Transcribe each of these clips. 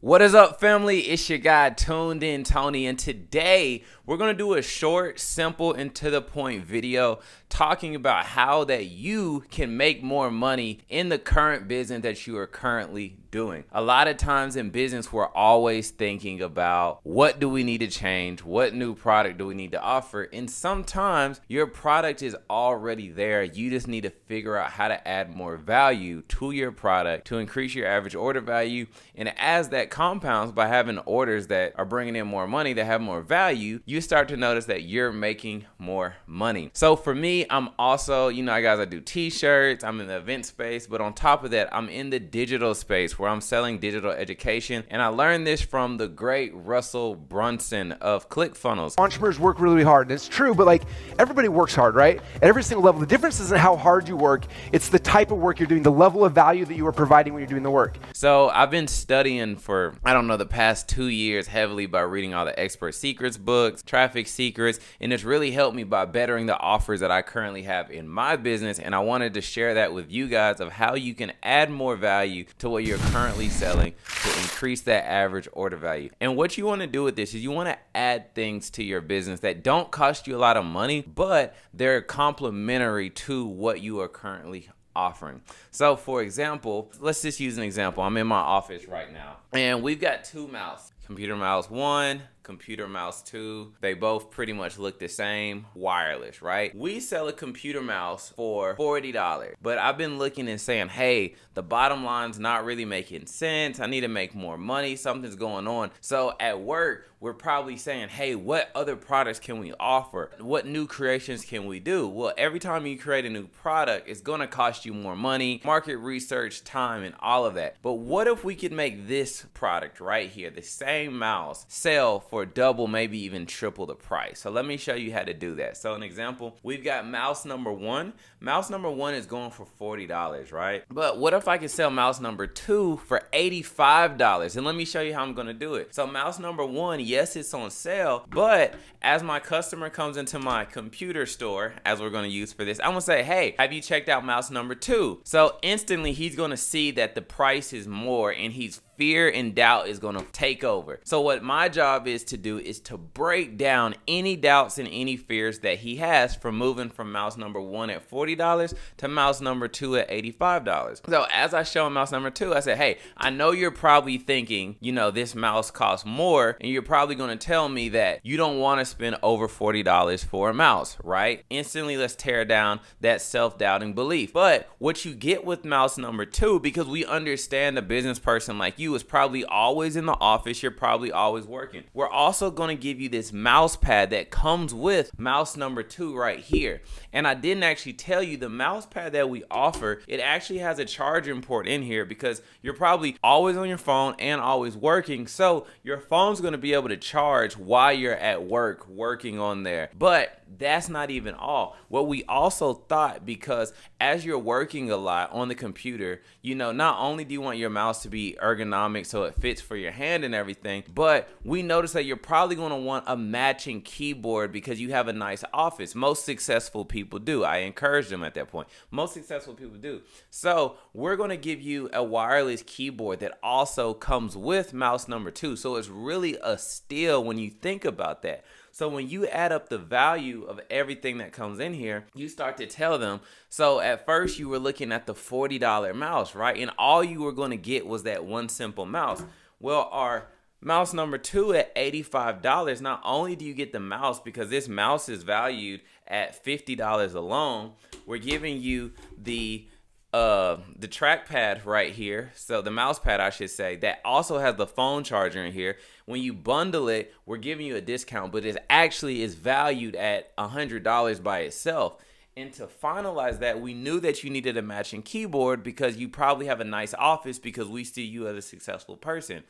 What is up, family? It's your guy TunedinTony, and today we're going to do a short, simple, and to the point video talking about how that you can make more money in the current business that you are currently doing. A lot of times in business, we're always thinking about what do we need to change? What new product do we need to offer? And sometimes your product is already there. You just need to figure out how to add more value to your product to increase your average order value. And as that compounds by having orders that are bringing in more money, that have more value, you start to notice that you're making more money. So for me, I'm also, guys, I do t-shirts, I'm in the event space, but on top of that, I'm in the digital space where I'm selling digital education. And I learned this from the great Rusell Brunson of ClickFunnels. Entrepreneurs work really hard, and it's true, but everybody works hard, right? At every single level. The difference isn't how hard you work, it's the type of work you're doing, the level of value that you are providing when you're doing the work. So I've been studying for, the past 2 years heavily by reading all the Expert Secrets books, Traffic Secrets, and it's really helped me by bettering the offers that I currently have in my business. And I wanted to share that with you guys of how you can add more value to what you're currently selling to increase that average order value. And what you want to do with this is you want to add things to your business that don't cost you a lot of money, but they're complementary to what you are currently offering. So for example, let's just use an example. I'm in my office right now and we've got two mouse, computer mouse 1, computer mouse 2. They both pretty much look the same, wireless, right? We sell a computer mouse for $40, but I've been looking and saying, hey, the bottom line's not really making sense. I need to make more money. Something's going on. So at work, we're probably saying, hey, what other products can we offer? What new creations can we do? Well, every time you create a new product, it's going to cost you more money, market research, time, and all of that. But what if we could make this product right here, the same mouse, sell for double, maybe even triple the price? So let me show you how to do that. So an example, we've got mouse number 1. Mouse number 1 is going for $40, right? But what if I could sell mouse number 2 for $85? And let me show you how I'm going to do it. So mouse number 1, yes, it's on sale, but as my customer comes into my computer store, as we're going to use for this, I'm going to say, hey, have you checked out mouse number 2? So instantly he's going to see that the price is more and fear and doubt is going to take over. So what my job is to do is to break down any doubts and any fears that he has from moving from mouse number 1 at $40 to mouse number 2 at $85. So as I show him mouse number 2, I said, hey, I know you're probably thinking, this mouse costs more, and you're probably going to tell me that you don't want to spend over $40 for a mouse, right? Instantly, let's tear down that self-doubting belief. But what you get with mouse number 2, because we understand a business person like you is probably always in the office, you're probably always working. We're also going to give you this mouse pad that comes with mouse number 2 right here. And I didn't actually tell you the mouse pad that we offer, it actually has a charging port in here because you're probably always on your phone and always working. So your phone's going to be able to charge while you're at work working on there. But that's not even all. What we also thought, because as you're working a lot on the computer, not only do you want your mouse to be ergonomic so it fits for your hand and everything, but we noticed that you're probably going to want a matching keyboard because you have a nice office. Most successful people do. I encourage them at that point. Most successful people do. So we're going to give you a wireless keyboard that also comes with mouse number 2. So it's really a steal when you think about that. So when you add up the value of everything that comes in here, you start to tell them, so at first you were looking at the $40 mouse, right? And all you were going to get was that one simple mouse. Well, our mouse number 2 at $85, not only do you get the mouse, because this mouse is valued at $50 alone, we're giving you the trackpad right here, so the mouse pad I should say, that also has the phone charger in here. When you bundle it, we're giving you a discount, but it actually is valued at $100 by itself. And to finalize that, we knew that you needed a matching keyboard because you probably have a nice office because we see you as a successful person.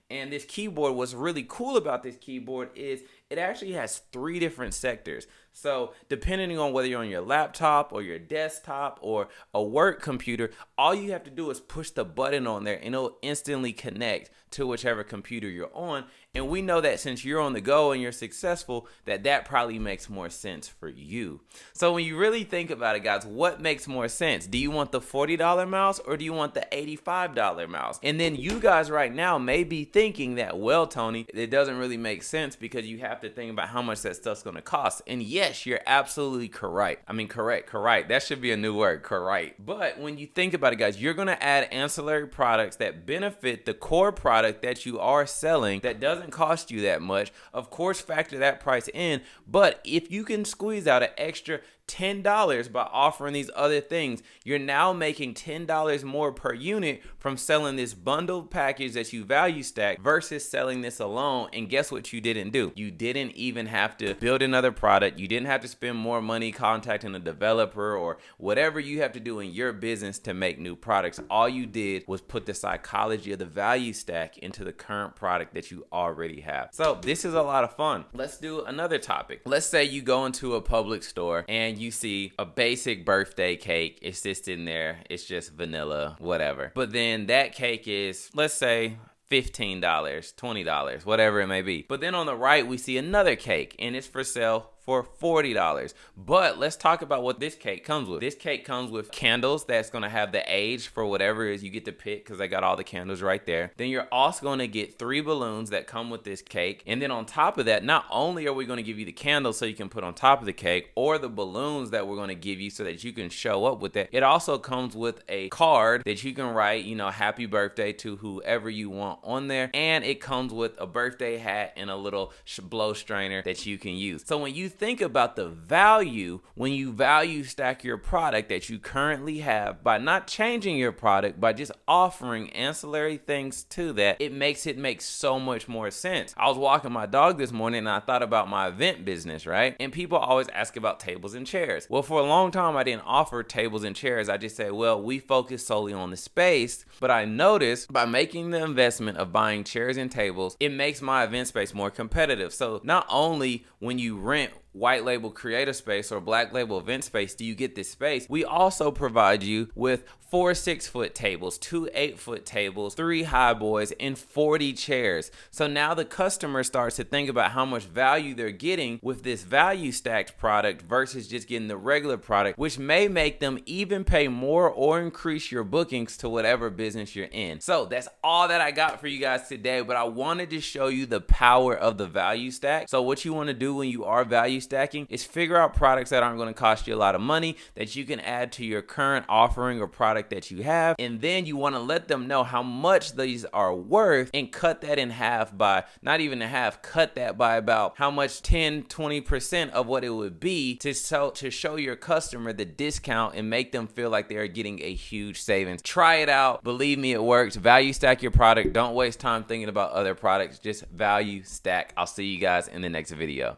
And this keyboard, what's really cool about this keyboard is it actually has 3 different sectors. So depending on whether you're on your laptop or your desktop or a work computer, all you have to do is push the button on there and it'll instantly connect to whichever computer you're on. And we know that since you're on the go and you're successful, that probably makes more sense for you. So when you really think about it, guys, what makes more sense? Do you want the $40 mouse or do you want the $85 mouse? And then you guys right now may be thinking that, well, Tony, it doesn't really make sense because you have to think about how much that stuff's going to cost. And yes, you're absolutely correct. I mean, correct. That should be a new word, correct. But when you think about it, guys, you're going to add ancillary products that benefit the core product that you are selling that doesn't cost you that much. Of course, factor that price in. But if you can squeeze out an extra $10 by offering these other things, you're now making $10 more per unit from selling this bundled package that you value stack versus selling this alone. And guess what you didn't do? You didn't even have to build another product. You didn't have to spend more money contacting a developer or whatever you have to do in your business to make new products. All you did was put the psychology of the value stack into the current product that you already have. So this is a lot of fun. Let's do another topic. Let's say you go into a public store and you see a basic birthday cake. It's just in there. It's just vanilla, whatever. But then that cake is, let's say, $15, $20, whatever it may be. But then on the right, we see another cake and it's for sale for $40. But let's talk about what this cake comes with. This cake comes with candles that's gonna have the age for whatever it is you get to pick, because I got all the candles right there. Then you're also gonna get 3 balloons that come with this cake. And then on top of that, not only are we gonna give you the candles so you can put on top of the cake, or the balloons that we're gonna give you so that you can show up with it, it also comes with a card that you can write, you know, happy birthday to whoever you want on there. And it comes with a birthday hat and a little blow strainer that you can use. So when you think about the value, when you value stack your product that you currently have by not changing your product, by just offering ancillary things to that, it makes it make so much more sense. I was walking my dog this morning and I thought about my event business, right? And people always ask about tables and chairs. Well, for a long time, I didn't offer tables and chairs. I just said, well, we focus solely on the space. But I noticed by making the investment of buying chairs and tables, it makes my event space more competitive. So not only when you rent white label creative space or black label event space do you get this space, we also provide you with 4 6-foot tables, 2 8-foot tables, 3 high boys, and 40 chairs. So now the customer starts to think about how much value they're getting with this value stacked product versus just getting the regular product, which may make them even pay more or increase your bookings to whatever business you're in. So that's all that I got for you guys today, but I wanted to show you the power of the value stack. So what you want to do when you are value stacking is figure out products that aren't going to cost you a lot of money that you can add to your current offering or product that you have, and then you want to let them know how much these are worth and cut that in half by, not even in half, cut that by about how much, 10-20% of what it would be to show your customer the discount and make them feel like they are getting a huge savings. Try it out. Believe me, it works. Value stack your product. Don't waste time thinking about other products. Just value stack. I'll see you guys in the next video.